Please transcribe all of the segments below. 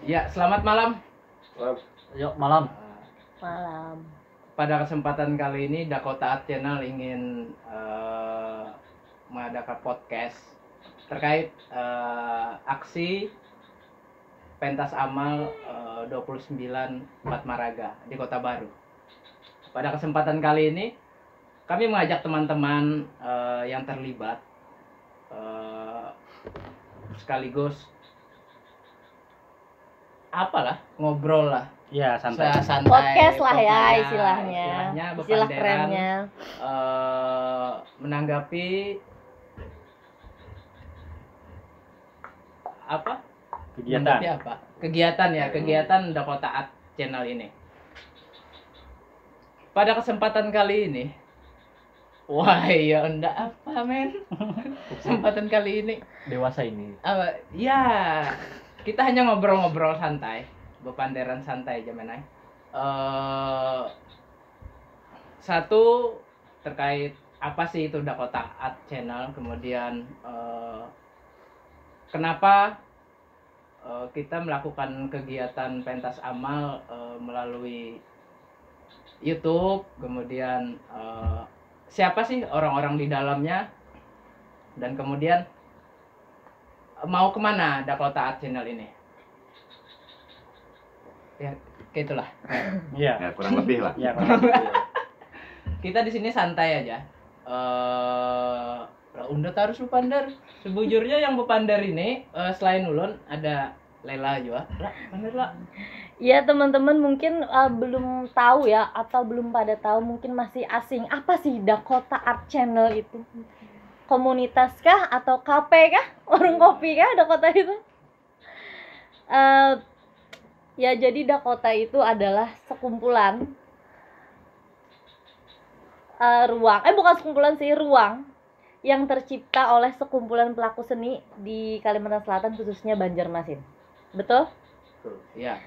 Ya, selamat malam. Yuk malam. Malam. Pada kesempatan kali ini Dakota Art Channel ingin mengadakan podcast terkait aksi pentas amal 29 Patmaraga di Kota Baru. Pada kesempatan kali ini kami mengajak teman-teman yang terlibat sekaligus ngobrol lah. Ya, santai. Podcast lah ya pokoknya istilahnya. Istilah bepanderan, kerennya. menanggapi apa? Menanggapi apa? Kegiatan Dakota Art Channel ini. Pada kesempatan kali ini, wah ya enggak apa men. Kesempatan kali ini Dewasa ini. ya kita hanya ngobrol-ngobrol santai, bepanderan santai jamanai. Satu terkait apa sih itu Dakota Art Channel, kemudian kenapa kita melakukan kegiatan pentas amal melalui YouTube, kemudian siapa sih orang-orang di dalamnya, dan kemudian mau kemana Dakota Art Channel ini? Ya, kayak itulah. Iya. Ya, kurang lebih lah. Ya, kurang lebih. Kita di sini santai aja. Unda harus bepandar. Sebujurnya yang bepandar ini selain Ulun ada Lela juga. Lah, bener lah. Ya teman-teman mungkin belum tahu ya, atau belum pada tahu, mungkin masih asing. Apa sih Dakota Art Channel itu? Komunitas kah atau kafe kah? Warung kopi kah Dakota itu? Ya jadi Dakota itu adalah sekumpulan bukan sekumpulan sih, ruang yang tercipta oleh sekumpulan pelaku seni di Kalimantan Selatan, khususnya Banjarmasin. Betul? Iya.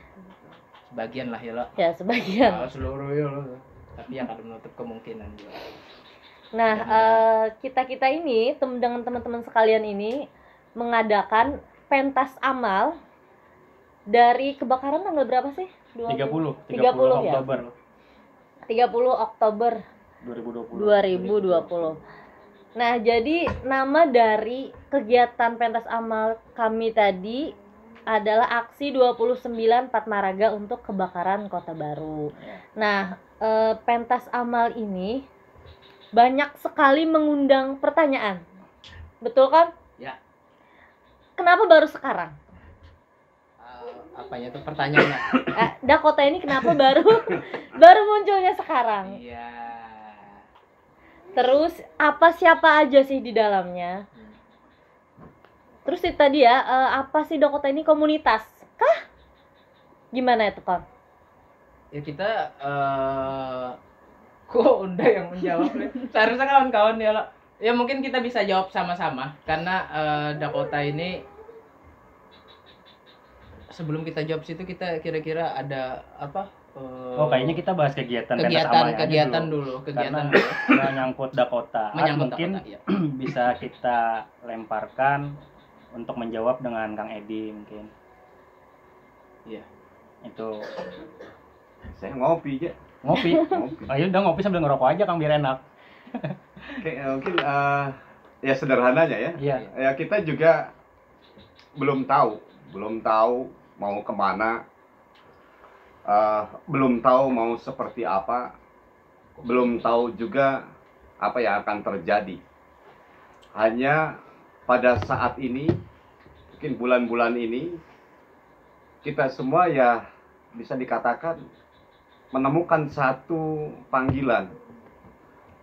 Sebagian lah ya lo. Ya sebagian. Seluruh ya lo. Tapi yang akan menutup kemungkinan juga. Nah, kita ini dengan teman-teman sekalian ini mengadakan pentas amal dari kebakaran tanggal berapa sih? 30 ya? Oktober 30 Oktober 2020. Nah, jadi nama dari kegiatan pentas amal kami tadi adalah aksi 29 Patmaraga untuk kebakaran Kota Baru. Nah, pentas amal ini banyak sekali mengundang pertanyaan. Betul kan? Ya. Kenapa baru sekarang? Apanya tuh pertanyaannya? Dakota ini kenapa baru munculnya sekarang? Iya. Terus siapa aja sih di dalamnya? Terus tadi ya, apa sih Dakota ini komunitas? Kah? Gimana itu, Kang? Ya kita kok Unda yang menjawab nih. Seharusnya kawan-kawan ya lo. Ya mungkin kita bisa jawab sama-sama karena Dakota ini, sebelum kita jawab situ kita kira-kira ada apa? kayaknya kita bahas kegiatan pentas amalnya kegiatan dulu. dulu. Karena menyangkut Dakota Art, mungkin Dakota, iya. bisa kita lemparkan untuk menjawab dengan Kang Edi mungkin. Iya. Itu Saya ngopi aja. ngopi. Ngopi. Ayo udah ngopi sambil ngerokok aja Kang, biar enak. Oke, mungkin ya sederhananya ya. Iya. Ya kita juga belum tahu mau kemana, belum tahu mau seperti apa, belum tahu juga apa yang akan terjadi. Hanya pada saat ini, mungkin bulan-bulan ini, kita semua ya bisa dikatakan menemukan satu panggilan.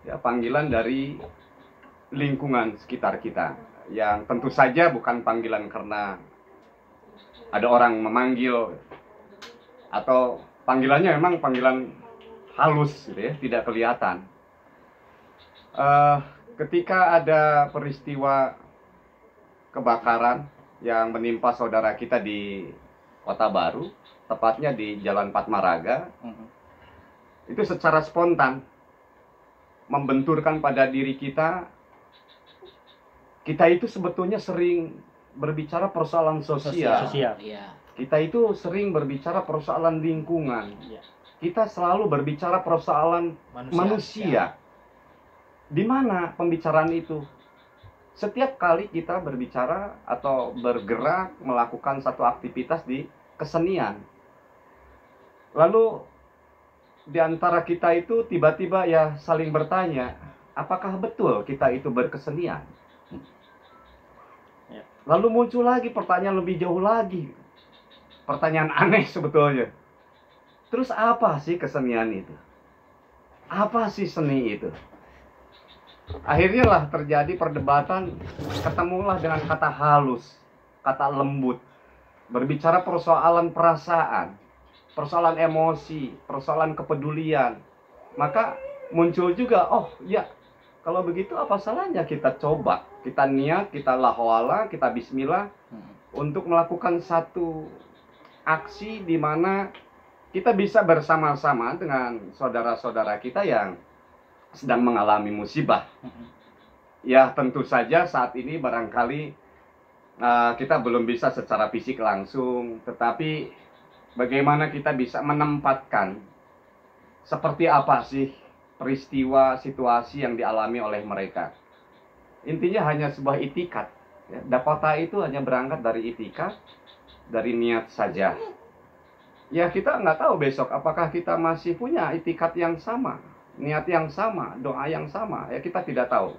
Ya, panggilan dari lingkungan sekitar kita. Yang tentu saja bukan panggilan karena ada orang memanggil, atau panggilannya memang panggilan halus gitu ya, tidak kelihatan. Ketika ada peristiwa kebakaran yang menimpa saudara kita di Kota Baru, tepatnya di Jalan Patmaraga, itu secara spontan membenturkan pada diri kita itu sebetulnya sering berbicara persoalan sosial. Sosial. Iya. Kita itu sering berbicara persoalan lingkungan. Iya. Kita selalu berbicara persoalan manusia. Di mana pembicaraan itu? Setiap kali kita berbicara atau bergerak melakukan satu aktivitas di kesenian, lalu di antara kita itu tiba-tiba ya saling bertanya, apakah betul kita itu berkesenian? Ya. Lalu muncul lagi pertanyaan lebih jauh lagi, pertanyaan aneh sebetulnya. Terus apa sih kesenian itu? Apa sih seni itu? Akhirnya lah terjadi perdebatan, ketemulah dengan kata halus, kata lembut, berbicara persoalan perasaan, persoalan emosi, persoalan kepedulian. Maka muncul juga, oh ya, kalau begitu apa salahnya kita coba, kita niat, kita lahwala, kita bismillah untuk melakukan satu aksi di mana kita bisa bersama-sama dengan saudara-saudara kita yang sedang mengalami musibah. Ya tentu saja saat ini barangkali kita belum bisa secara fisik langsung, tetapi bagaimana kita bisa menempatkan seperti apa sih peristiwa, situasi yang dialami oleh mereka. Intinya hanya sebuah itikat. Ya, Dakota itu hanya berangkat dari itikat, dari niat saja. Ya kita nggak tahu besok apakah kita masih punya itikat yang sama, niat yang sama, doa yang sama. Ya kita tidak tahu.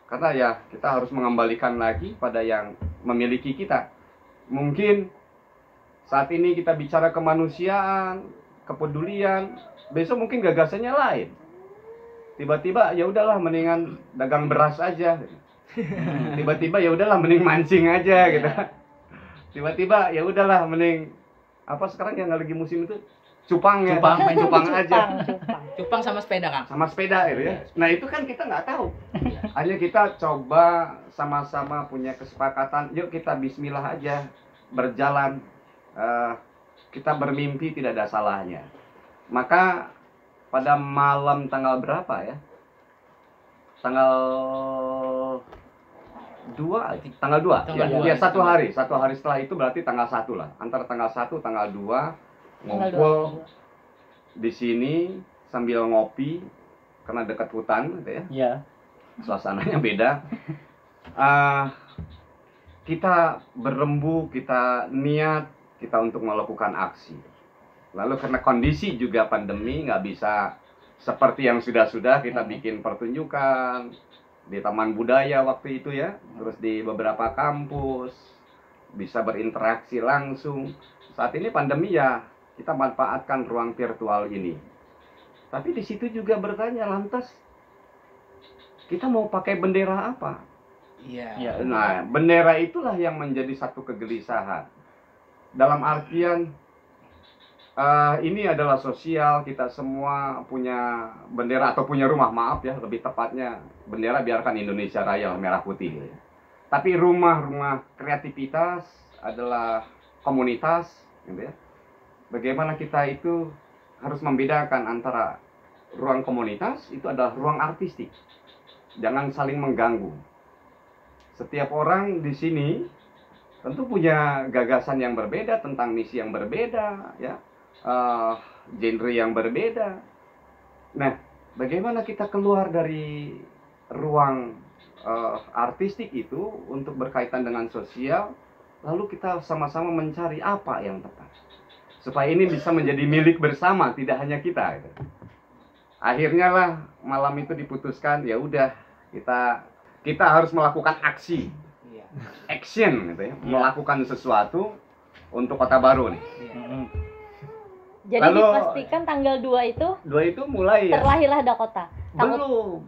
Karena ya kita harus mengembalikan lagi pada yang memiliki kita. Mungkin saat ini kita bicara kemanusiaan, kepedulian, besok mungkin gagasannya lain. Tiba-tiba ya udahlah mendingan dagang beras aja. Tiba-tiba ya udahlah mending mancing aja gitu. Tiba-tiba ya udahlah mending apa sekarang yang lagi musim itu cupang ya. Main cupang aja. Cupang sama sepeda, Kang. Sama sepeda gitu ya. Nah itu kan kita nggak tahu. Hanya kita coba sama-sama punya kesepakatan. Yuk kita bismillah aja berjalan. Kita bermimpi tidak ada salahnya. Maka pada malam tanggal berapa ya? Tanggal 2, tanggal 2. Tanggal Ya, 2. satu hari setelah itu berarti tanggal 1 lah. Antara tanggal 1 tanggal 2 ngumpul di sini sambil ngopi karena dekat hutan gitu ya. Iya. Suasananya beda. Kita berembu, kita niat kita untuk melakukan aksi. Lalu karena kondisi juga pandemi nggak bisa seperti yang sudah-sudah kita bikin pertunjukan di taman budaya waktu itu ya, terus di beberapa kampus bisa berinteraksi langsung. Saat ini pandemi ya kita manfaatkan ruang virtual ini. Tapi di situ juga bertanya, lantas kita mau pakai bendera apa? Iya. Nah, bendera itulah yang menjadi satu kegelisahan. Dalam artian ini adalah sosial, kita semua punya bendera atau punya rumah, maaf ya, lebih tepatnya bendera biarkan Indonesia Raya merah putih. Tapi rumah-rumah kreativitas adalah komunitas, gitu ya. Bagaimana kita itu harus membedakan antara ruang komunitas itu adalah ruang artistik. Jangan saling mengganggu. Setiap orang di sini tentu punya gagasan yang berbeda tentang misi yang berbeda, ya. Genre yang berbeda. Nah, bagaimana kita keluar dari ruang artistik itu untuk berkaitan dengan sosial, lalu kita sama-sama mencari apa yang tepat supaya ini bisa menjadi milik bersama, tidak hanya kita gitu. Akhirnya lah malam itu diputuskan, ya udah kita harus melakukan aksi, action gitu ya, melakukan sesuatu untuk Kota Baru nih. Jadi Lalu, dipastikan tanggal 2 itu 2 itu mulai ya? terlahirlah Dakota.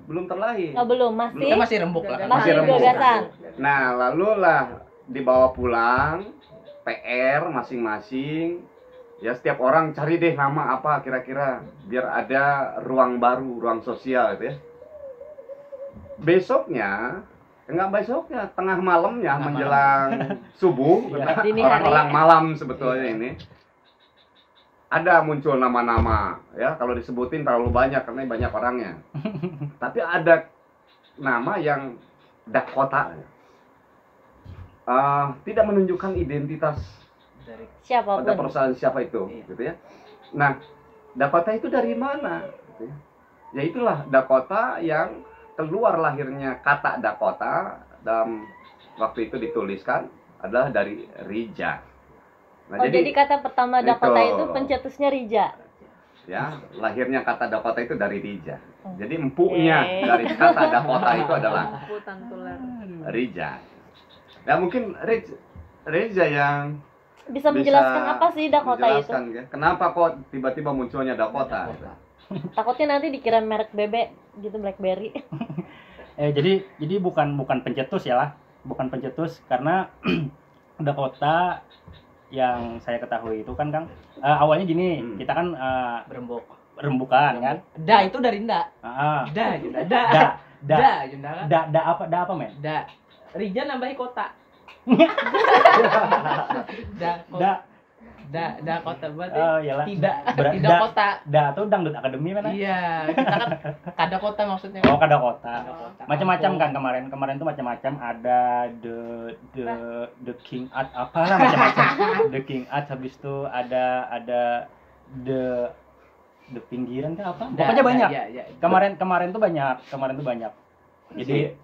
Belum terlahir. Oh, belum, masih. Kita masih rembuk lah. Masih rembuk. gagasan. Nah, lalu lah dibawa pulang, PR masing-masing. Ya setiap orang cari deh nama apa kira-kira biar ada ruang baru, ruang sosial gitu ya. Besoknya, tengah malamnya menjelang subuh, Dini hari. orang-orang malam sebetulnya ini. Ada muncul nama-nama, ya kalau disebutin terlalu banyak karena banyak orangnya. Tapi ada nama yang Dakota, tidak menunjukkan identitas Dari pada Siapapun. perusahaan siapa itu, Iya. gitu ya. Nah, Dakota itu dari mana? Gitu ya. Ya itulah Dakota yang keluar lahirnya kata Dakota dalam waktu itu dituliskan adalah dari Rija. Nah, Oh, jadi kata pertama Dakota itu. itu pencetusnya Rija. ya lahirnya kata Dakota itu dari Rija. Oh. Jadi empuknya Oke. dari kata Dakota itu adalah Putan tular. Rija. Ya mungkin Rija yang Bisa menjelaskan apa sih Dakota itu? menjelaskan, ya. Kenapa kok tiba-tiba munculnya Dakota? Takutnya nanti dikira merek bebek gitu, BlackBerry. Jadi bukan pencetus ya lah, bukan pencetus karena Dakota yang saya ketahui itu kan Kang, awalnya gini, kita kan berembuk. rembukan kan. Da itu dari nda. Ah, Da, Junda. Da. da Da, Junda kan. da apa men? Da. Rija nambahi kota. Da kota berarti Iyalah. tidak Ber- tidak da- kota. Da tuh dangdut akademi mana? Iya, kita kan kada kota maksudnya. Oh, kada kota. Kada kota. Macam-macam Kampung. kan kemarin tuh macam-macam, ada the king art apalah macam-macam. The king art, habis itu ada the pinggiran tuh apa? Da, Pokoknya da, banyak. iya, iya. Kemarin tuh banyak. Jadi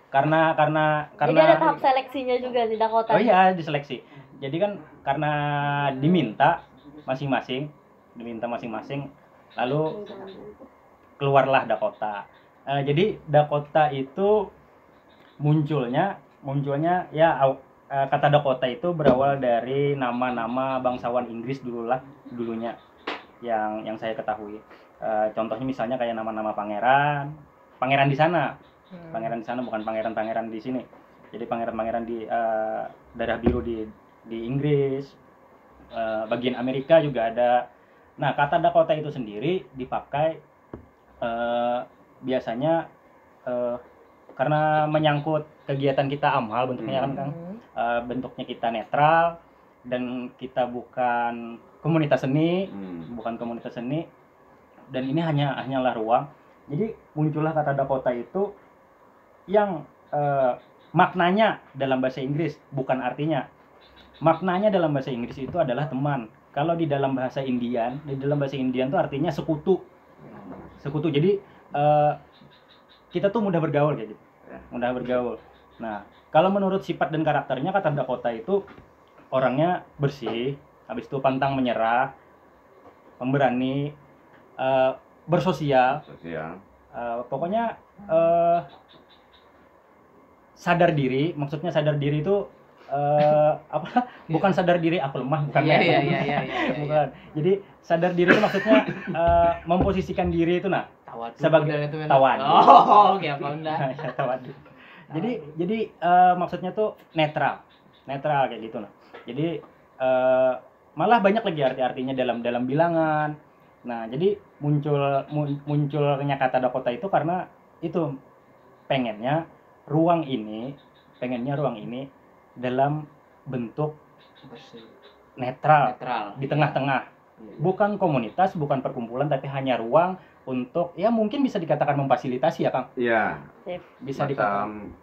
karena Jadi ada tahap seleksinya juga di Dakota. oh iya, diseleksi. Jadi kan karena diminta masing-masing, lalu keluarlah Dakota. Jadi Dakota itu munculnya ya kata Dakota itu berawal dari nama-nama bangsawan Inggris dulunya yang saya ketahui. Contohnya misalnya kayak nama-nama pangeran di sana. Pangeran di sana bukan pangeran di sini. Jadi pangeran di daerah biru di Inggris, bagian Amerika juga ada. Nah, kata Dakota itu sendiri dipakai biasanya karena menyangkut kegiatan kita amal bentuknya kan Kang. Bentuknya kita netral dan kita bukan komunitas seni, dan ini hanyalah ruang. Jadi muncullah kata Dakota itu yang maknanya dalam bahasa Inggris, bukan artinya. Maknanya dalam bahasa Inggris itu adalah teman. Kalau di dalam bahasa Indian tuh artinya sekutu. Jadi kita tuh mudah bergaul kayak gitu. Mudah bergaul. Nah, kalau menurut sifat dan karakternya kata Dakota itu orangnya bersih, habis itu pantang menyerah, pemberani, bersosial. Pokoknya sadar diri. Maksudnya sadar diri itu apa? Bukan sadar diri aku lemah, bukan. Iya. Bukan. Jadi sadar diri itu maksudnya memposisikan diri itu sebagai tawadu. Oh, oke, apa unda? Ya, tawadu. Jadi maksudnya tuh netral kayak gitu Jadi malah banyak lagi artinya dalam bilangan. Nah, jadi munculnya kata Dakota itu karena itu pengennya ruang ini dalam bentuk netral. Di tengah-tengah. Bukan komunitas, bukan perkumpulan, tapi hanya ruang untuk ya mungkin bisa dikatakan memfasilitasi ya Kang. Iya. Bisa dikatakan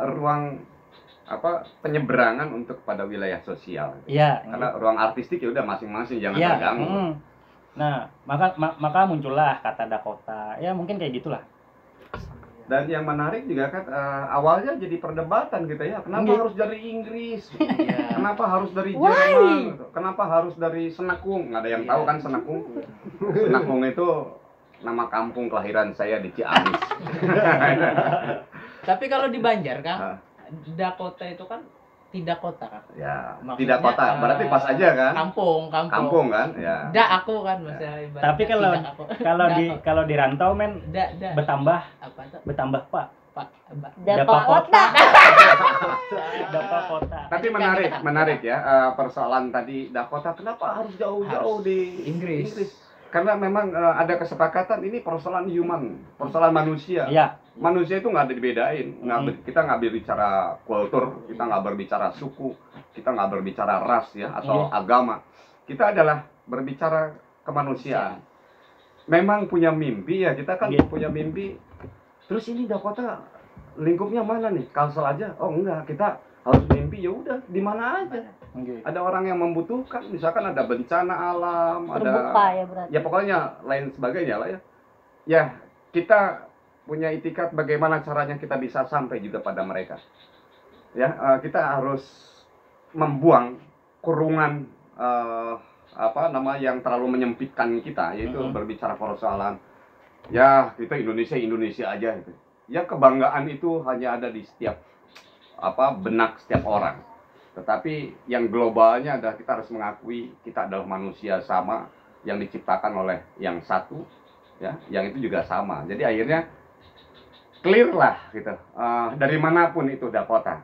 ruang penyeberangan untuk pada wilayah sosial. Iya. Karena ruang artistik ya udah masing-masing, jangan Iya. terganggu. Nah, maka muncullah kata Dakota. Ya mungkin kayak gitulah. Dan yang menarik juga kan awalnya jadi perdebatan gitu ya. Kenapa harus dari Inggris? Kenapa harus dari Jerman? Kenapa harus dari Senakung? Nggak ada yang tahu kan Senakung. Senakung itu nama kampung kelahiran saya di Ciamis. Tapi kalau di Banjar Kang, Dakota itu kan tidak kota kan? Ya, Maksudnya, tidak kota. Berarti pas aja kan? Kampung Kan? Ya. aku kan maksudnya. Tapi kalau di rantau men bertambah apa tuh? bertambah Pak. Dakota. Dakota. Tapi menarik ya persoalan tadi Dakota. Kenapa harus jauh-jauh di Inggris? Karena memang ada kesepakatan ini persoalan persoalan manusia. Iya. Manusia itu nggak ada dibedain. Kita nggak berbicara kultur, kita nggak berbicara suku, kita nggak berbicara ras ya atau agama. Kita adalah berbicara kemanusiaan. Memang punya mimpi ya, kita kan punya mimpi. Terus ini Dakota lingkupnya mana nih? Kalsel aja? Oh enggak, kita harus mimpi, ya udah di mana aja. Oke. Ada orang yang membutuhkan, misalkan ada bencana alam, Terbuka ada ya berarti. ya pokoknya lain sebagainya lah ya. Ya, kita punya itikat bagaimana caranya kita bisa sampai juga pada mereka. Ya, kita harus membuang kurungan yang terlalu menyempitkan kita, yaitu berbicara persoalan ya kita Indonesia aja gitu. Ya kebanggaan itu hanya ada di setiap benak setiap orang. Tetapi yang globalnya adalah kita harus mengakui kita adalah manusia sama yang diciptakan oleh yang satu, ya, yang itu juga sama. Jadi akhirnya clear lah gitu. Dari manapun itu Dakota,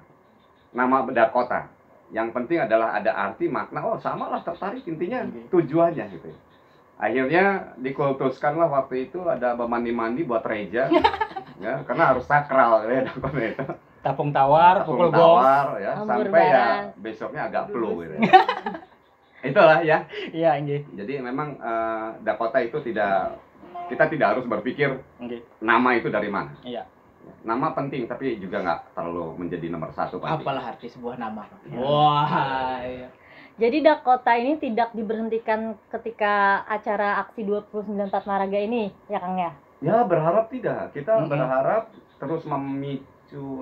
nama Dakota. Yang penting adalah ada arti makna. Oh sama lah, tertarik intinya tujuannya gitu. Akhirnya dikultuskanlah waktu itu ada mandi buat reja, ya, karena harus sakral ya Dakota itu. Tapung tawar, pukul gong. Tawar ya, Ambur sampai ya baras. besoknya agak flu gitu. Itulah ya. Iya, nggih. Jadi memang Dakota itu kita tidak harus berpikir Nggih. nama itu dari mana. Iya. Nama penting tapi juga nggak terlalu menjadi nomor satu penting. Apalah arti sebuah nama? Wah, iya. Jadi Dakota ini tidak diberhentikan ketika acara aksi 29 Maraga ini, ya Kang ya? Ya berharap tidak. Kita Mhm. berharap terus memicu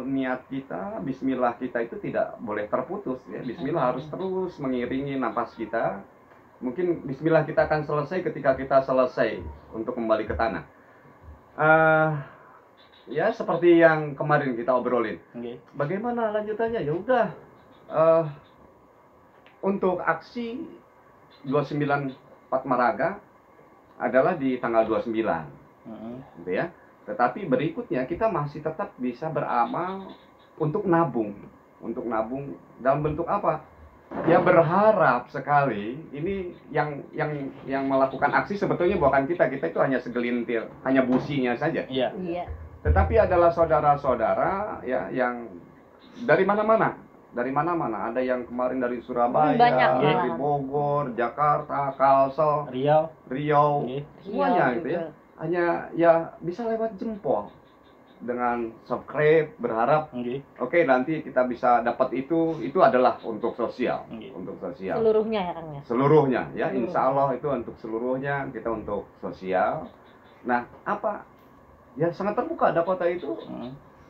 niat kita, Bismillah kita itu tidak boleh terputus ya. Bismillah harus terus mengiringi napas kita. Mungkin Bismillah kita akan selesai ketika kita selesai untuk kembali ke tanah. Ya seperti yang kemarin kita obrolin. Nggih. Bagaimana lanjutannya? Ya udah. Untuk aksi 29 Maraga adalah di tanggal 29, gitu ya. Tetapi berikutnya kita masih tetap bisa beramal untuk nabung dalam bentuk apa? Ya berharap sekali ini yang melakukan aksi sebetulnya bukan kita itu hanya segelintir, hanya businya saja. Iya. Iya. Tetapi adalah saudara-saudara ya yang dari mana-mana. Ada yang kemarin dari Surabaya, Banyak dari malahan. Bogor, Jakarta, Kalsel, Riau. Riau, Nggih. semuanya Iya, gitu ya. betul. Hanya ya bisa lewat jempol dengan subscribe, berharap Nggih. oke nanti kita bisa dapat itu adalah untuk sosial, Nggih. untuk sosial. Seluruhnya ya Kang ya? Seluruhnya ya, Seluruh. insya Allah itu untuk seluruhnya, kita untuk sosial. Nah apa ya sangat terbuka Dakota itu.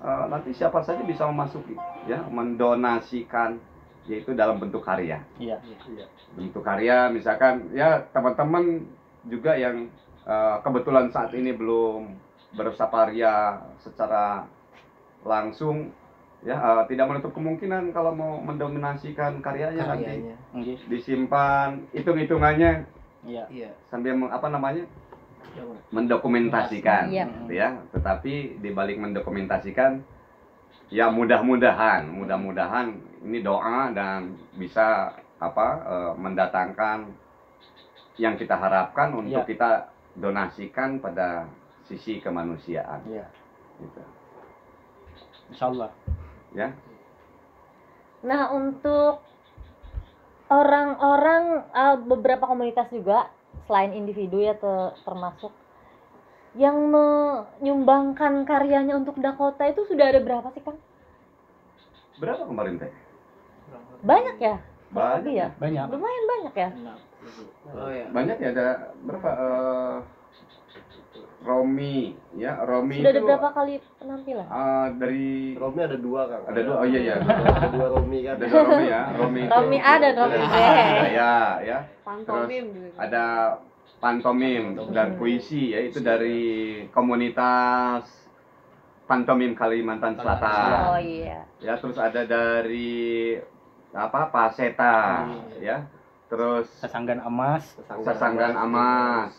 Nanti siapa saja bisa memasuki, ya, mendonasikan, yaitu dalam bentuk karya. Iya. Bentuk karya, misalkan, ya teman-teman juga yang kebetulan saat ini belum bersaparia secara langsung, ya tidak menutup kemungkinan kalau mau mendominasikan karyanya nanti Karyanya. Nggih. disimpan, hitung-hitungannya Iya. Iya. sambil mendokumentasikan, Iya. gitu ya. Tetapi di balik mendokumentasikan, ya mudah-mudahan ini doa dan bisa mendatangkan yang kita harapkan untuk Iya. kita donasikan pada sisi kemanusiaan. Iya. Gitu. Insyaallah. Ya. Nah, untuk orang-orang beberapa komunitas juga selain individu ya termasuk yang menyumbangkan karyanya untuk Dakota itu sudah ada berapa sih Kang? Berapa kemarin teh? Banyak ya? Banyak. Iya. Banyak. Lumayan banyak ya? Oh ya. Banyak ya, ada berapa? Romi Sudah ada itu berapa kali penampilan? dari Romi ada dua Kang. ada dua. Oh iya. Ada dua Romi kan. Ada dua Romi ya. Romi itu Romi A dan Romi B. ya. Pantomim juga. Ada pantomim dan puisi, ya itu dari komunitas pantomim Kalimantan Selatan. Oh iya. Ya, terus ada dari Paseta, ya. Terus Sasanggan Emas. Sasanggan Amas.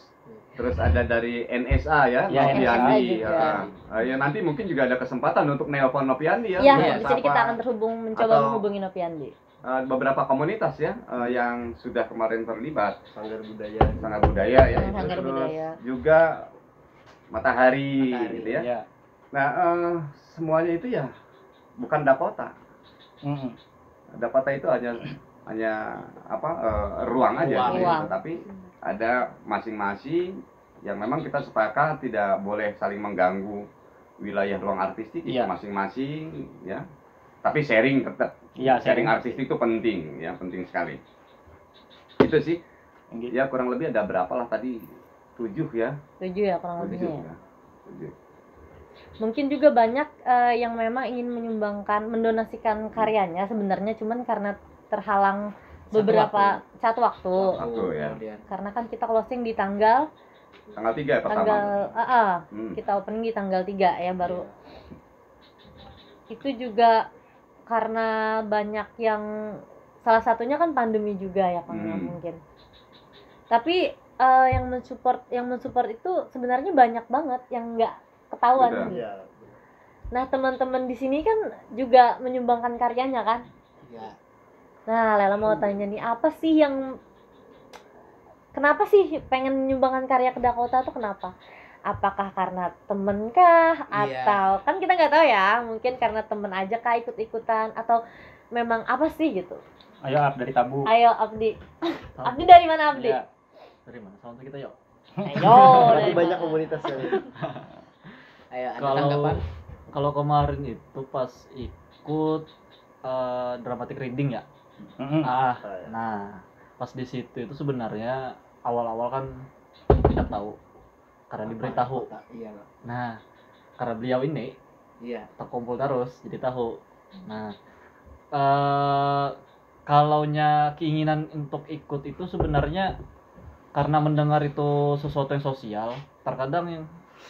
Terus ada dari NSA ya, Ya, Nopiandi. NSA juga. Ya, nanti mungkin juga ada kesempatan untuk nelpon Nopiandi ya. Iya, untuk di sini kita sapa. akan mencoba Atau- menghubungi Nopiandi. Beberapa komunitas ya yang sudah kemarin terlibat. Sanggar budaya. Sanggar budaya ya itu. Sanggar Terus budaya. juga Matahari, Matahari, gitu ya. Iya. Nah, semuanya itu ya bukan Dakota. Dakota itu hanya ruang aja, gitu. Ruang. Tetapi ada masing-masing yang memang kita sepakat tidak boleh saling mengganggu, wilayah ruang artistik itu Iya. masing-masing ya. Tapi sharing tetap. Iya, Sharing artistik itu penting ya, penting sekali. Itu sih. Gitu. Ya kurang lebih ada berapa lah tadi? 7 ya. 7 ya kurang 7 lebihnya ya. ya. 7. Mungkin juga banyak yang memang ingin menyumbangkan, mendonasikan karyanya sebenarnya, cuman karena terhalang beberapa satu waktu. Satu ya. Kemudian. Karena kan kita closing di tanggal Tanggal 3 ya pertama. kita opening di tanggal 3 ya baru. Itu juga karena banyak yang salah satunya kan pandemi juga ya Kang ya, mungkin. Tapi yang mensupport itu sebenarnya banyak banget yang nggak ketahuan Betul. gitu. Iya. Nah, teman-teman di sini kan juga menyumbangkan karyanya kan? Iya. Nah, Lela mau tanya nih, kenapa sih pengen menyumbangkan karya ke Dakota tuh kenapa? Apakah karena temen kah? Iya. Atau kan kita nggak tahu ya, mungkin karena temen aja kah ikut-ikutan, atau memang apa sih gitu? Ayo Ab dari Tabu. Ayo Abdi. Abdi dari mana Abdi? Iya. Dari mana? Sama kita yuk. Ayo. Berarti dari banyak mana? komunitasnya. Ayo, ada Kalau tanggapan? kalau kemarin itu pas ikut dramatic reading ya. Mm-mm. Nah, pas di situ itu sebenarnya awal-awal kan tidak tahu karena diberitahu. Iya. Nah, karena beliau ini Iya. terkumpul terus jadi tahu. Nah, kalaunya keinginan untuk ikut itu sebenarnya karena mendengar itu sesuatu yang sosial, terkadang yang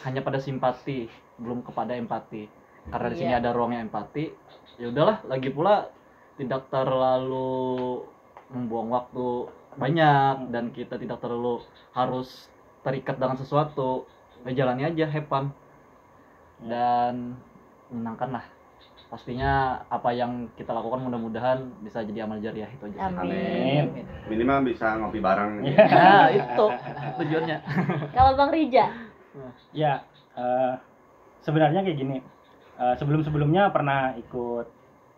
hanya pada simpati, belum kepada empati. Karena di sini Iya. ada ruangnya empati, ya udahlah. Lagi pula tidak terlalu membuang waktu banyak dan kita tidak terlalu harus terikat dengan sesuatu. Ya jalani aja, have fun dan menyenangkan lah. Pastinya apa yang kita lakukan mudah-mudahan bisa jadi amal jariah itu aja. sih. Amin. Minimal bisa ngopi bareng. Nah, itu tujuannya. Kalau Bang Rija, Ya, sebenarnya kayak gini. Sebelum-sebelumnya pernah ikut,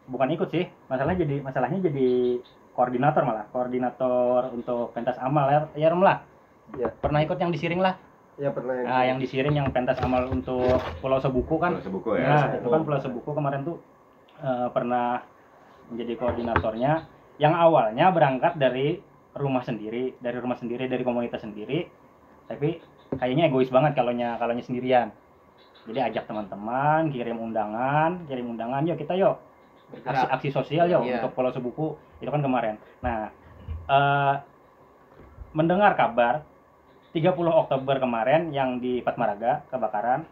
bukan ikut sih, masalahnya jadi koordinator untuk pentas amal ya Rom lah. Iya. Pernah ikut yang di Siring lah. Ya pernah Yang di Siring yang pentas amal untuk Pulau Sebuku kan. Kalau sebuku ya. Nah, itu kan Pulau Sebuku kemarin tuh pernah menjadi koordinatornya, yang awalnya berangkat dari rumah sendiri, dari komunitas sendiri, tapi kayaknya egois banget kalaunya sendirian. Jadi ajak teman-teman, kirim undangan, yuk kita yuk aksi sosial yuk Iya. untuk Pulau Sebuku itu kan kemarin. Nah, mendengar kabar 30 Oktober kemarin yang di Patmaraga kebakaran,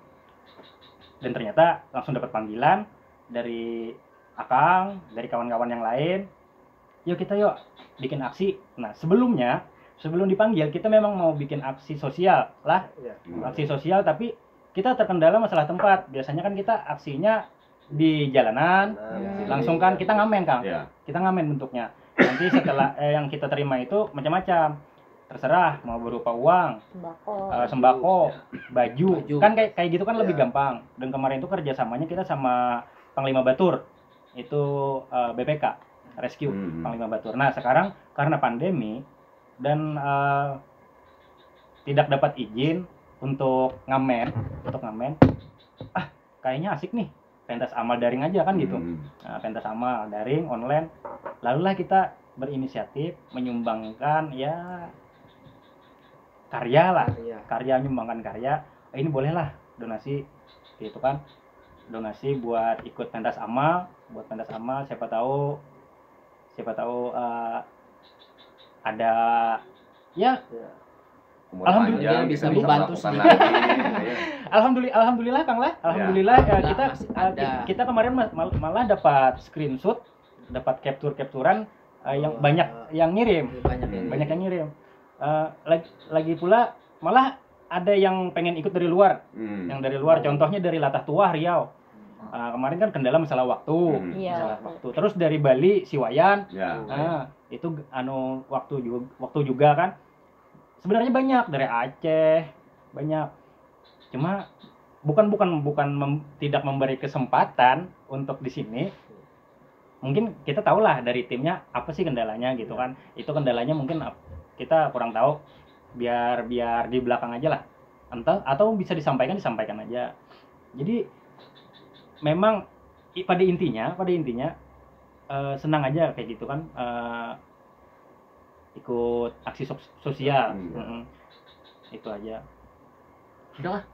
dan ternyata langsung dapat panggilan dari Akang, dari kawan-kawan yang lain, yuk bikin aksi. Nah, sebelum dipanggil kita memang mau bikin aksi sosial lah, Iya. aksi sosial, tapi kita terkendala masalah tempat. Biasanya kan kita aksinya di jalanan, Iya. langsung kan kita ngamen Kang, Ya. kita ngamen bentuknya. Nanti setelah yang kita terima itu macam-macam, terserah mau berupa uang, sembako, baju. Baju. Kan kayak gitu kan lebih Iya. gampang. Dan kemarin itu kerjasamanya kita sama Panglima Batur, itu BPK Rescue Panglima Batur. Nah sekarang karena pandemi dan tidak dapat izin untuk ngamen, kayaknya asik nih pentas amal daring aja kan gitu. Nah, pentas amal daring online, lalulah kita berinisiatif menyumbangkan ya karya lah, menyumbangkan karya. Ini bolehlah donasi gitu kan, donasi buat ikut pentas amal, siapa tahu ada ya. Umur Alhamdulillah panjang, bisa kita membantu melakukan sedikit. lagi. Ya. Alhamdulillah Kang lah, alhamdulillah Ya, kita masih ada. kita kemarin malah dapat screenshot, dapat capturan yang banyak yang ngirim, Banyak yang ngirim. Lagi pula malah ada yang pengen ikut dari luar, contohnya dari Latah Tua Riau. Kemarin kan kendala masalah waktu, Iya. terus dari Bali Siwayan, Ya. itu waktu juga kan. Sebenarnya banyak dari Aceh, banyak. Cuma bukan tidak memberi kesempatan untuk di sini. Mungkin kita tahu lah dari timnya apa sih kendalanya gitu kan. Itu kendalanya mungkin kita kurang tahu. Biar di belakang aja lah. Atau bisa disampaikan aja. Jadi memang pada intinya senang aja kayak gitu kan, ikut aksi sosial. Itu aja. Udahlah.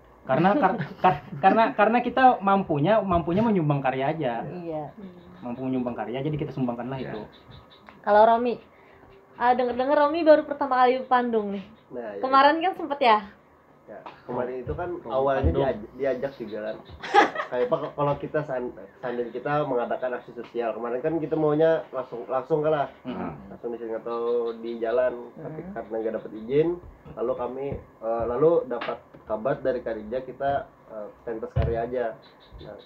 Karena kita mampunya menyumbang karya aja. Iya. Mampu menyumbang karya, jadi kita sumbangkanlah itu. Kalau Romi, denger Romi baru pertama kali di Bandung nih. Nah, ya. Kemarin kan sempet ya. Ya, kemarin itu kan awalnya diajak juga kan. Kayak apa kalau kita seandainya kita mengadakan aksi sosial, kemarin kan kita maunya langsung kan lah, langsung di sini atau di jalan, tapi karena nggak dapat izin, lalu kami dapat kabar dari Karija kita pentas karya aja. Nah,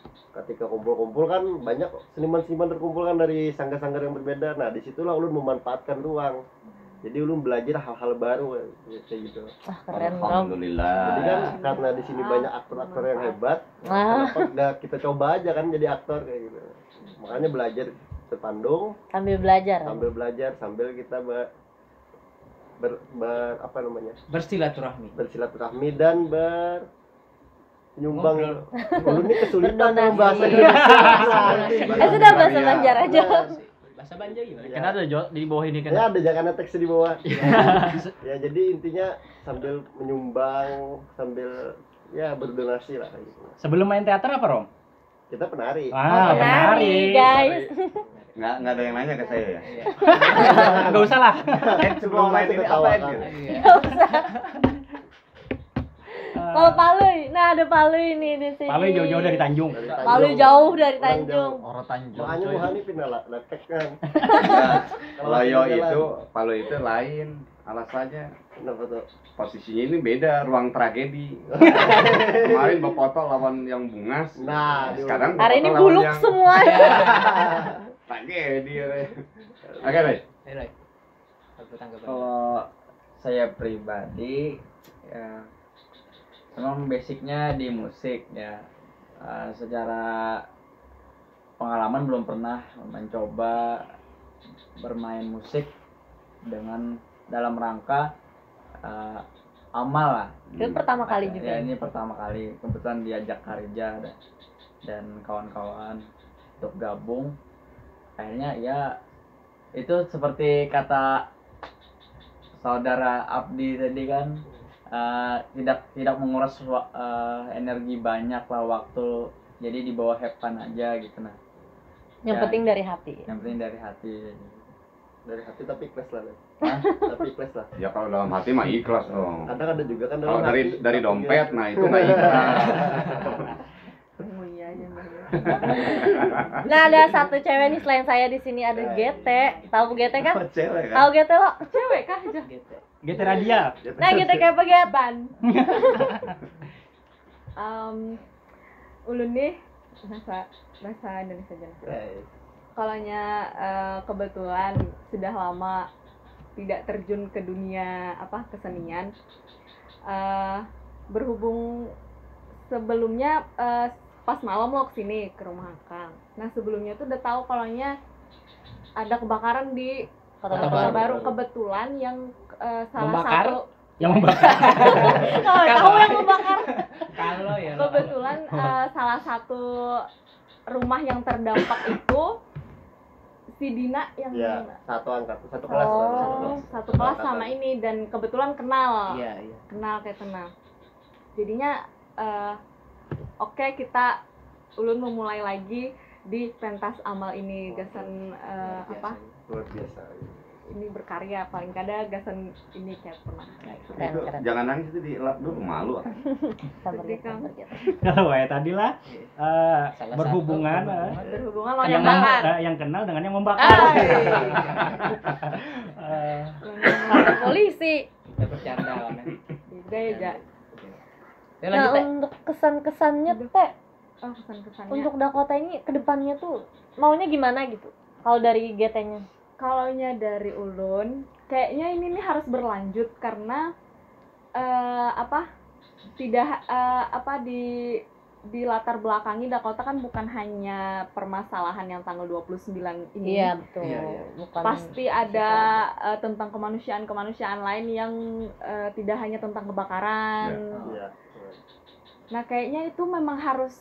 ketika kumpul-kumpul kan banyak seniman-seniman terkumpul kan dari sanggar-sanggar yang berbeda. Nah, disitulah ulun memanfaatkan ruang. Jadi ulun belajar hal-hal baru kayak gitu. Wah, keren Rom. Alhamdulillah. Jadi kan karena di sini banyak aktor-aktor yang hebat, kenapa nggak kita coba aja kan jadi aktor kayak gitu. Makanya belajar ke Bandung Sambil belajar. sambil kita apa namanya? Bersilaturahmi. Bersilaturahmi dan nyumbang. Ulun ini kesulitan Berdonasi. dalam bahasa Indonesia. Sudah bahasa Banjar aja. Bahasa Banjar gimana? Ya. Kan ada di bawah ini kan. Ya ada jangan teks di bawah. Ya jadi intinya sambil menyumbang, sambil ya berdonasi lah kayak gitu. Sebelum main teater apa, Rom? Kita penari. Penari, guys. Nggak ada yang nanya ke saya ya. Enggak usah lah. Sebelum main ini apa Ketawa, gitu? Kalau Paluy, nah ada Paluy ini di sini. Paluy jauh-jauh dari Tanjung. Paluy jauh dari Orang Tanjung. Orang Tanjung. Makanya coy. Wuhan ini pindah letek kan. Kalau yo itu, Palu itu lain alasannya. Kenapa tuh? Posisinya ini beda, ruang tragedi. Kemarin Bopoto lawan yang bungas. Nah, sekarang Hari ini Bopoto lawan buluk yang semua. tragedi. Oke, Bay. Kalau saya pribadi ya memang basicnya di musik ya. Secara pengalaman belum pernah mencoba bermain musik dengan dalam rangka amal lah. Itu pertama kali juga. Ya, ini pertama kali kebetulan diajak Karija dan kawan-kawan untuk gabung. Akhirnya ya itu seperti kata saudara Abdi tadi kan, tidak menguras energi banyak lah, waktu, jadi dibawa have fun aja gitu. Nah, Yang Ya. penting dari hati. yang penting dari hati. Dari hati tapi ikhlas lah. Bang. Hah? Tapi ikhlas lah. Ya kalau dalam hati mah ikhlas dong. Kadang ada juga kan Kalau dalam hati, dari tapi dompet, gitu. nah itu nggak ikhlas. Nah, ada satu cewek nih selain saya di sini, ada GT. Tahu GT kan? Cewek kan? Tahu GT lo? Cewek kah aja? GT Radia. Nah, GT kayak apa, Get? Ulun nih bahasa Indonesia aja. Kalaunya kebetulan sudah lama tidak terjun ke dunia kesenian, berhubung sebelumnya pas malam lo kesini ke rumah Akang. Nah sebelumnya tuh udah tahu kalaunya ada kebakaran di Kota Kota Baru. Baru. Kebetulan yang salah Membakar? satu Yang membakar. Kamu yang membakar. Kalau ya kebetulan salah satu rumah yang terdampak itu si Dina yang Ya, satu kelas. satu kelas sama ini, dan kebetulan kenal iya. kayak kenal. Jadinya oke, kita ulun memulai lagi di pentas amal ini, gasan Luar biasa. ini berkarya, paling kada gasan ini kayak pernah. Keren, keren. Jangan nangis itu dulu malu. Sabar, Sedih, Get, Kang. sabar, Get. Kalau kayak tadi lah, Salah berhubungan satu Berhubungan lo yang yang bakar. yang kenal dengan yang membakar. Ada polisi. Kita bercanda kan. Juga ya, Ja. Ya lanjut, Nah, Teh. untuk kesan-kesannya Teh, Oh, kesan-kesannya. untuk Dakota ini kedepannya tuh maunya gimana gitu? Kalau dari GT-nya? Kalaunya dari ulun, kayaknya ini nih harus berlanjut karena tidak di latar belakangi Dakota kan bukan hanya permasalahan yang tanggal 29 ini. Iya, betul. Iya, iya. Bukan Pasti ada tentang kemanusiaan lain yang tidak hanya tentang kebakaran. Iya. Nah, kayaknya itu memang harus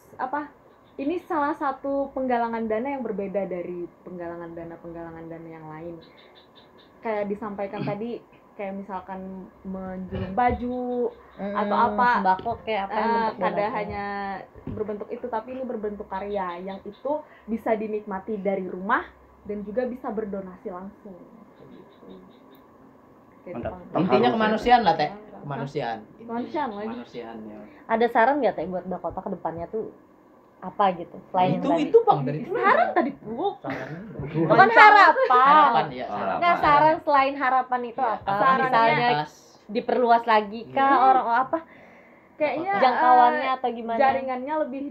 ini salah satu penggalangan dana yang berbeda dari penggalangan dana yang lain. Kayak disampaikan tadi, kayak misalkan menjulung baju atau apa, sembako kayak apa yang bentuk kada donasi. hanya berbentuk itu, tapi ini berbentuk karya yang itu bisa dinikmati dari rumah dan juga bisa berdonasi langsung. Kayak Mantap. gitu. Intinya Harus, kemanusiaan lah, Teh. Kemanusiaan. Kemanusiaan lagi. Kemanusiaan ya. Ada saran nggak Teh buat Dakota ke depannya tuh apa gitu selain yang tadi? Itu Bang dari Saran tadi Bukan harapan. harapan ya. Harapan. Nggak, saran selain harapan itu Iya, apa? sarannya- Misalnya diperluas lagi kah orang apa Kayaknya jangkauannya atau gimana? jaringannya lebih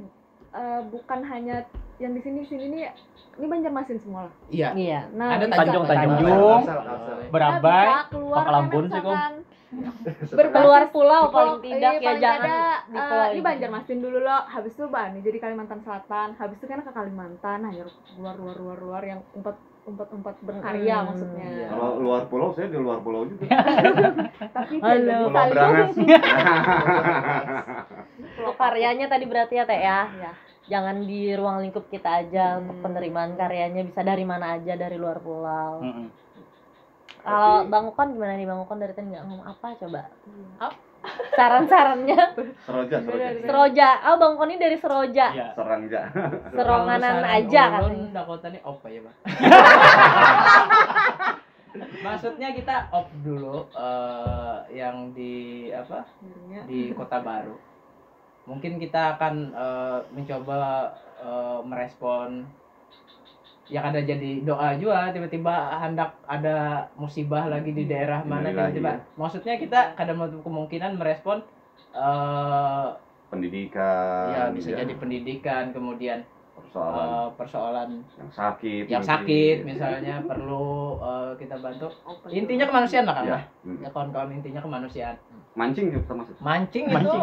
bukan hanya yang di sini nih, ini Banjarmasin semua lah. Iya. Iya. Nah, Ada bisa- Tanjung, bisa Tanjung. Berabai, bisa keluar Pangkal Ambon kan, sih, Kom. misalkan Keluar pulau di paling pulau- tidak iya, ya paling jangan tidak, di pulau ini ini. Banjarmasin dulu loh, habis itu Bani jadi Kalimantan Selatan, habis itu kan ke Kalimantan, hanya luar yang umpat berkarya Hmm, maksudnya. iya. Kalau luar pulau, saya di luar pulau juga. Tapi Halo. Pulau Berangas. Untuk karyanya tadi berarti ya Teh ya. ya. Jangan di ruang lingkup kita aja untuk penerimaan karyanya bisa dari mana aja dari luar pulau. Mm-mm. Kalau Bang Ukon gimana nih Bang Ukon dari tadi nggak ngomong apa coba? Saran-sarannya Seroja. Seroja. Oh Bang Ukon ini dari Seroja. Iya. Serangja. Seronganan Kalau aja saran ulun, katanya. Dakota nih off ya, Bang. Maksudnya kita off dulu yang di apa? Di Kota Baru. Mungkin kita akan mencoba merespon yang ada jadi doa juga, tiba-tiba hendak ada musibah lagi di daerah mana Ini lagi, tiba-tiba. ya. Maksudnya kita kadang menutup kemungkinan merespon Pendidikan. ya bisa jadi pendidikan, kemudian persoalan persoalan yang sakit. yang mungkin. sakit misalnya perlu kita bantu. Intinya kemanusiaan lah, Kang. Ya. Ya kawan-kawan, intinya kemanusiaan. Mancing juga termasuk Mancing Mancing. itu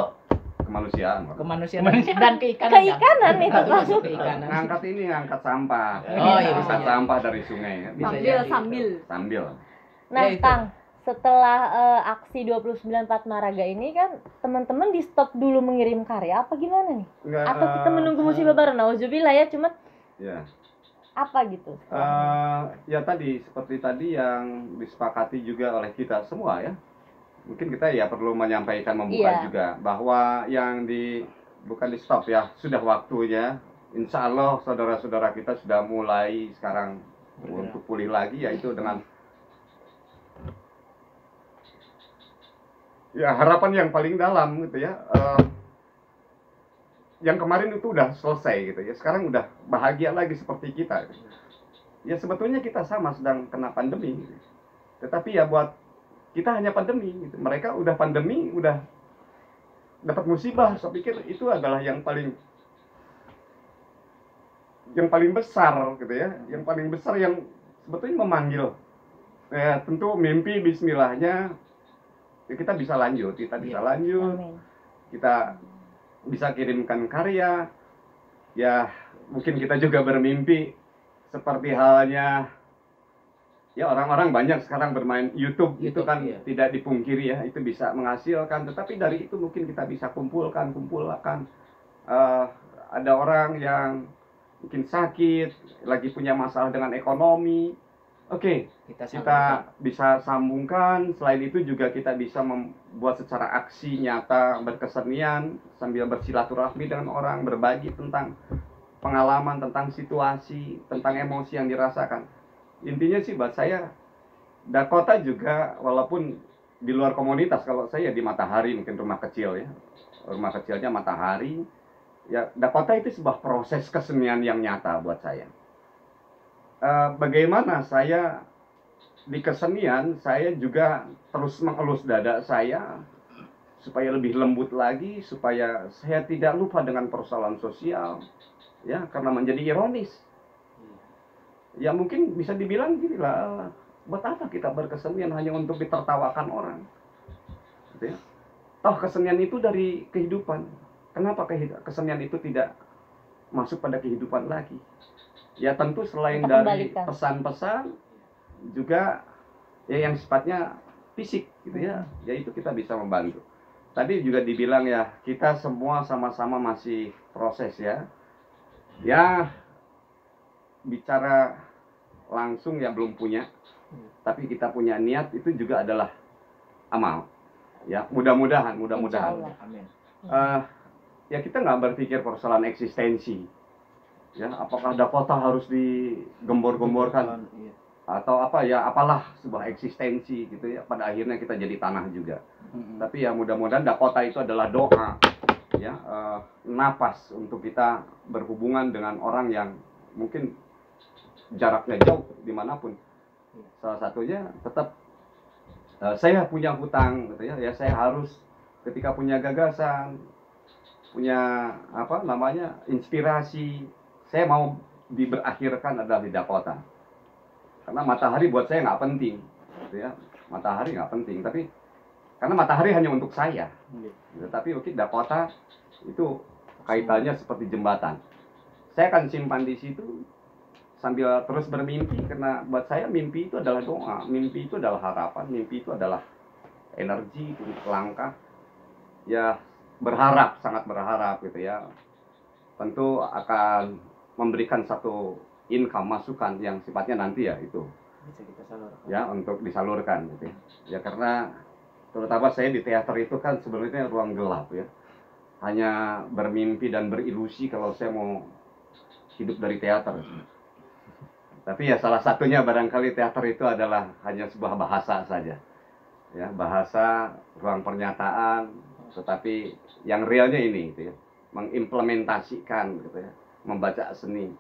kemanusiaan. kemanusiaan dan keikanan. Keikanan Kang. itu Itu masuk masuk. keikanan. ngangkat sampah. Oh, iya, Ngangkat bisa sampah dari sungai. Ya. Bisa Sambil jadi. sambil. Nah, Ya, itu. Kang, setelah aksi 29 Maraga ini kan teman-teman di stop dulu mengirim karya apa gimana nih? Enggak, Atau kita menunggu musibah baru? Nauzubillah ya, cuma Ya. apa gitu? Ya tadi seperti tadi yang disepakati juga oleh kita semua ya. Mungkin kita ya perlu menyampaikan membuka Iya. juga bahwa yang bukan di stop ya, sudah waktunya. Insya Allah saudara-saudara kita sudah mulai sekarang Bergerak. untuk pulih lagi, yaitu dengan ya harapan yang paling dalam gitu ya. Yang kemarin itu udah selesai gitu ya, sekarang udah bahagia lagi seperti kita. Ya sebetulnya kita sama sedang kena pandemi, gitu. Tetapi ya buat kita hanya pandemi, gitu. Mereka udah pandemi, udah dapat musibah. Saya pikir itu adalah yang paling besar gitu ya, yang paling besar yang sebetulnya memanggil. Ya tentu mimpi Bismillahnya ya kita bisa lanjut, Amin. kita bisa kirimkan karya. Ya mungkin kita juga bermimpi seperti halnya ya orang-orang banyak sekarang bermain YouTube, itu kan iya. tidak dipungkiri ya, itu bisa menghasilkan, tetapi dari itu mungkin kita bisa kumpulkan ada orang yang mungkin sakit, lagi punya masalah dengan ekonomi. Oke, kita bisa sambungkan. Selain itu juga kita bisa membuat secara aksi nyata, berkesenian sambil bersilaturahmi dengan orang, berbagi tentang pengalaman, tentang situasi, tentang emosi yang dirasakan. Intinya sih buat saya Dakota juga walaupun di luar komunitas, kalau saya di Matahari mungkin rumah kecil ya, rumah kecilnya Matahari ya, Dakota itu sebuah proses kesenian yang nyata buat saya. Bagaimana saya di kesenian, saya juga terus mengelus dada saya supaya lebih lembut lagi, supaya saya tidak lupa dengan persoalan sosial ya, karena menjadi ironis ya, mungkin bisa dibilang gini lah, buat apa kita berkesenian hanya untuk ditertawakan orang gitu ya? Toh kesenian itu dari kehidupan, kenapa kesenian itu tidak masuk pada kehidupan lagi? Ya tentu selain Kita dari kembalikan. pesan-pesan juga ya yang sifatnya fisik gitu ya, itu kita bisa membantu. Tadi juga dibilang ya, kita semua sama-sama masih proses ya. Ya, bicara langsung ya belum punya, tapi kita punya niat itu juga adalah amal. Ya, mudah-mudahan. Insya Allah. Amin. Ya kita nggak berpikir persoalan eksistensi. Ya, apakah Dakota harus digembor-gemborkan Iya. atau apa ya, apalah sebuah eksistensi gitu ya. Pada akhirnya kita jadi tanah juga. Tapi ya mudah-mudahan Dakota itu adalah doa, ya, napas untuk kita berhubungan dengan orang yang mungkin jaraknya jauh dimanapun. Salah satunya tetap saya punya hutang gitu ya. Ya saya harus ketika punya gagasan, punya apa namanya inspirasi, saya mau berakhirkan adalah di Dakota. Karena matahari buat saya nggak penting, gitu ya. Matahari nggak penting, tapi karena matahari hanya untuk saya. Gitu. Tapi oke, Dakota itu kaitannya seperti jembatan. Saya akan simpan di situ sambil terus bermimpi, karena buat saya mimpi itu adalah doa, mimpi itu adalah harapan, mimpi itu adalah energi untuk langkah. Ya berharap, sangat berharap gitu ya. Tentu akan memberikan satu income, masukan yang sifatnya nanti ya itu Bisa kita salurkan. ya untuk disalurkan gitu ya. Ya karena terutama saya di teater itu kan sebenarnya ruang gelap ya. Hanya bermimpi dan berilusi kalau saya mau hidup dari teater. Tapi ya salah satunya barangkali teater itu adalah hanya sebuah bahasa saja. Ya, bahasa, ruang pernyataan, tetapi yang realnya ini gitu ya. Mengimplementasikan gitu ya. Membaca seni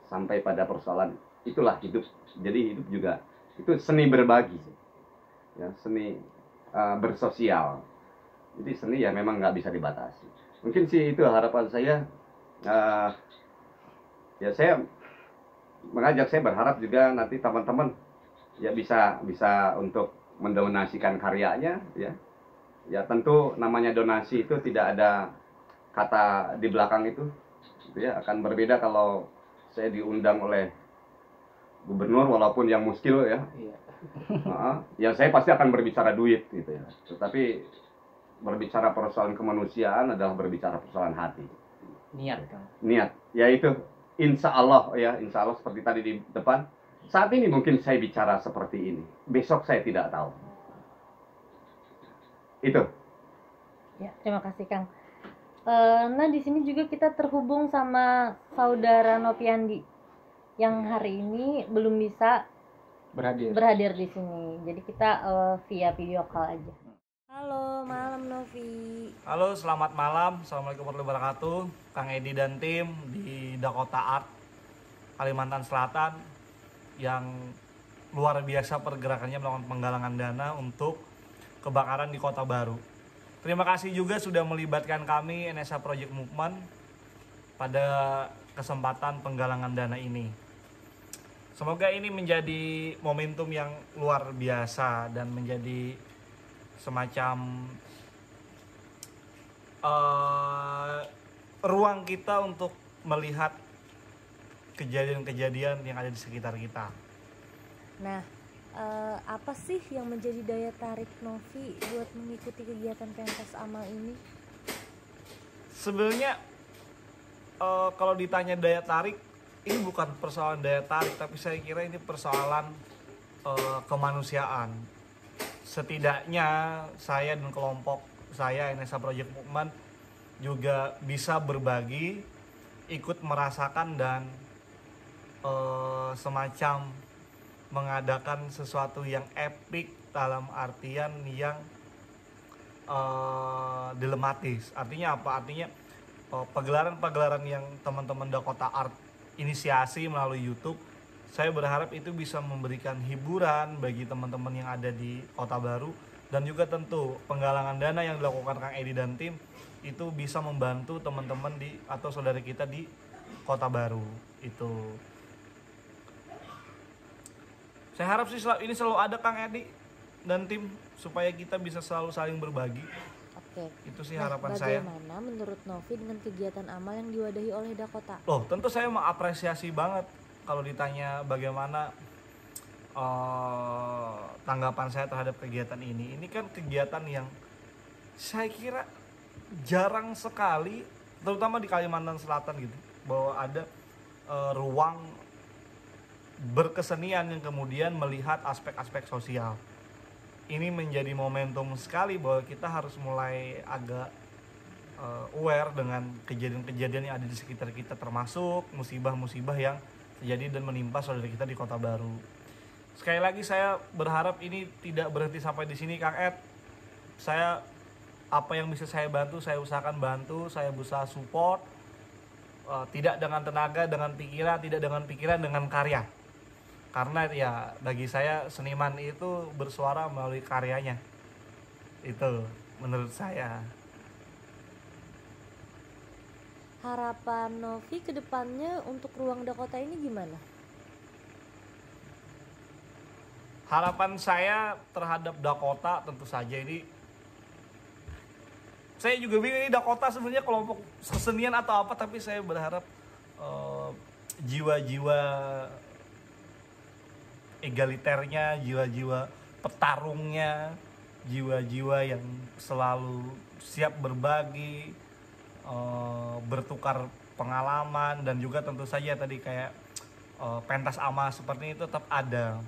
sampai pada persoalan itulah hidup. Jadi hidup juga itu seni berbagi ya, seni bersosial. Jadi seni ya memang nggak bisa dibatasi. Mungkin sih itu harapan saya. Ya saya mengajak, saya berharap juga nanti teman-teman ya bisa untuk mendonasikan karyanya ya. Ya tentu namanya donasi itu tidak ada kata di belakang itu. Ya akan berbeda kalau saya diundang oleh gubernur walaupun yang muskil ya. Iya. Ya saya pasti akan berbicara duit gitu ya. Tetapi berbicara persoalan kemanusiaan adalah berbicara persoalan hati. Niat kan. Niat. Ya itu insya Allah ya, insya Allah seperti tadi di depan. Saat ini mungkin saya bicara seperti ini. Besok saya tidak tahu. Itu. Ya, terima kasih Kang. Nah di sini juga kita terhubung sama saudara Noviandi yang hari ini belum bisa berhadir di sini. Jadi kita via video call aja. Halo, malam Novi. Halo, selamat malam. Assalamualaikum warahmatullahi wabarakatuh. Kang Edi dan tim di Dakota Art Kalimantan Selatan yang luar biasa pergerakannya melakukan penggalangan dana untuk kebakaran di Kota Baru. Terima kasih juga sudah melibatkan kami NSA Project Movement pada kesempatan penggalangan dana ini. Semoga ini menjadi momentum yang luar biasa dan menjadi semacam ruang kita untuk melihat kejadian-kejadian yang ada di sekitar kita. Nah, apa sih yang menjadi daya tarik Novi buat mengikuti kegiatan pentas amal ini? Sebenarnya kalau ditanya daya tarik, ini bukan persoalan daya tarik, tapi saya kira ini persoalan kemanusiaan. Setidaknya saya dan kelompok saya NSA Project Movement juga bisa berbagi, ikut merasakan dan semacam mengadakan sesuatu yang epik dalam artian yang dilematis. Artinya apa? Artinya pagelaran-pagelaran yang teman-teman Dakota Art inisiasi melalui YouTube, saya berharap itu bisa memberikan hiburan bagi teman-teman yang ada di Kota Baru, dan juga tentu penggalangan dana yang dilakukan Kang Edi dan tim itu bisa membantu teman-teman di atau saudara kita di Kota Baru itu. Saya harap sih ini selalu ada Kang Edi dan tim supaya kita bisa selalu saling berbagi. Oke. Itu sih harapan saya. Bagaimana menurut Novi dengan kegiatan amal yang diwadahi oleh Dakota? Loh, tentu saya mengapresiasi banget kalau ditanya bagaimana tanggapan saya terhadap kegiatan ini. Ini kan kegiatan yang saya kira jarang sekali, terutama di Kalimantan Selatan gitu, bahwa ada ruang berkesenian yang kemudian melihat aspek-aspek sosial. Ini menjadi momentum sekali bahwa kita harus mulai agak aware dengan kejadian-kejadian yang ada di sekitar kita, termasuk musibah-musibah yang terjadi dan menimpa saudara kita di Kota Baru. Sekali lagi saya berharap ini tidak berhenti sampai di sini, Kang Ed. Saya apa yang bisa saya bantu, saya usahakan bantu, saya berusaha support. Tidak dengan tenaga, dengan pikiran, tidak dengan pikiran, dengan karya. Karena ya bagi saya seniman itu bersuara melalui karyanya. Itu menurut saya. Harapan Novi ke depannya untuk ruang Dakota ini gimana? Harapan saya terhadap Dakota tentu saja ini, saya juga bingung ini Dakota sebenarnya kelompok kesenian atau apa, tapi saya berharap jiwa-jiwa egaliternya, jiwa-jiwa petarungnya, jiwa-jiwa yang selalu siap berbagi, bertukar pengalaman, dan juga tentu saja tadi kayak pentas amal seperti itu tetap ada.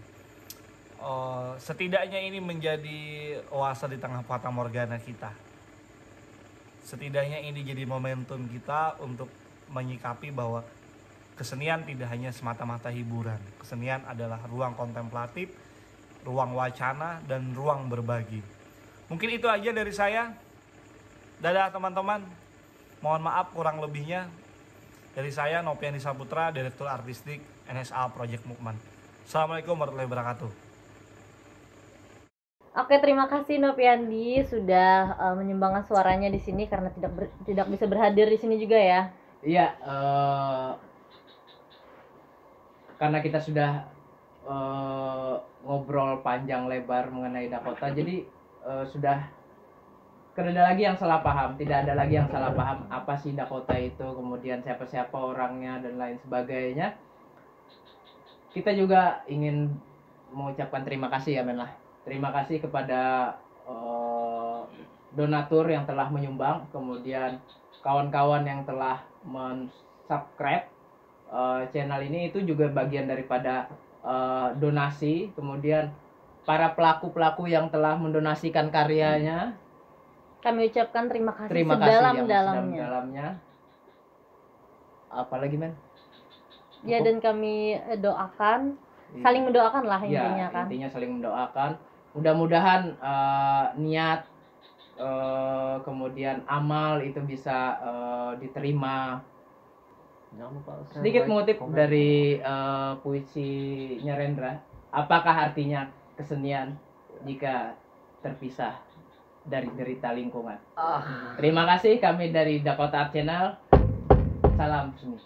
Setidaknya ini menjadi oase di tengah fata morgana kita. Setidaknya ini jadi momentum kita untuk menyikapi bahwa kesenian tidak hanya semata-mata hiburan. Kesenian adalah ruang kontemplatif, ruang wacana, dan ruang berbagi. Mungkin itu aja dari saya. Dadah teman-teman. Mohon maaf kurang lebihnya. Dari saya Nopiandi Saputra, Direktur Artistik NSA Project Movement. Assalamualaikum warahmatullahi wabarakatuh. Oke, terima kasih Nopiandi sudah menyumbangkan suaranya di sini karena tidak bisa berhadir di sini juga ya. Iya, karena kita sudah ngobrol panjang lebar mengenai Dakota, jadi sudah tidak ada lagi yang salah paham, tidak ada lagi yang salah paham apa sih Dakota itu, kemudian siapa-siapa orangnya dan lain sebagainya. Kita juga ingin mengucapkan terima kasih ya Men lah. Terima kasih kepada donatur yang telah menyumbang, kemudian kawan-kawan yang telah men-subscribe channel ini, itu juga bagian daripada donasi. Kemudian para pelaku-pelaku yang telah mendonasikan karyanya, kami ucapkan terima kasih terima kasih yang sedalam-dalamnya. sedalam-dalamnya. Apalagi Men? Ya, dan kami doakan, saling mendoakan lah intinya Ya, kan. intinya saling mendoakan. Mudah-mudahan niat kemudian amal itu bisa diterima. Jangan lupa Sedikit mengutip dari puisinya Rendra. Apakah artinya kesenian jika terpisah dari derita lingkungan? Terima kasih, kami dari Dakota Art Channel. Salam seni.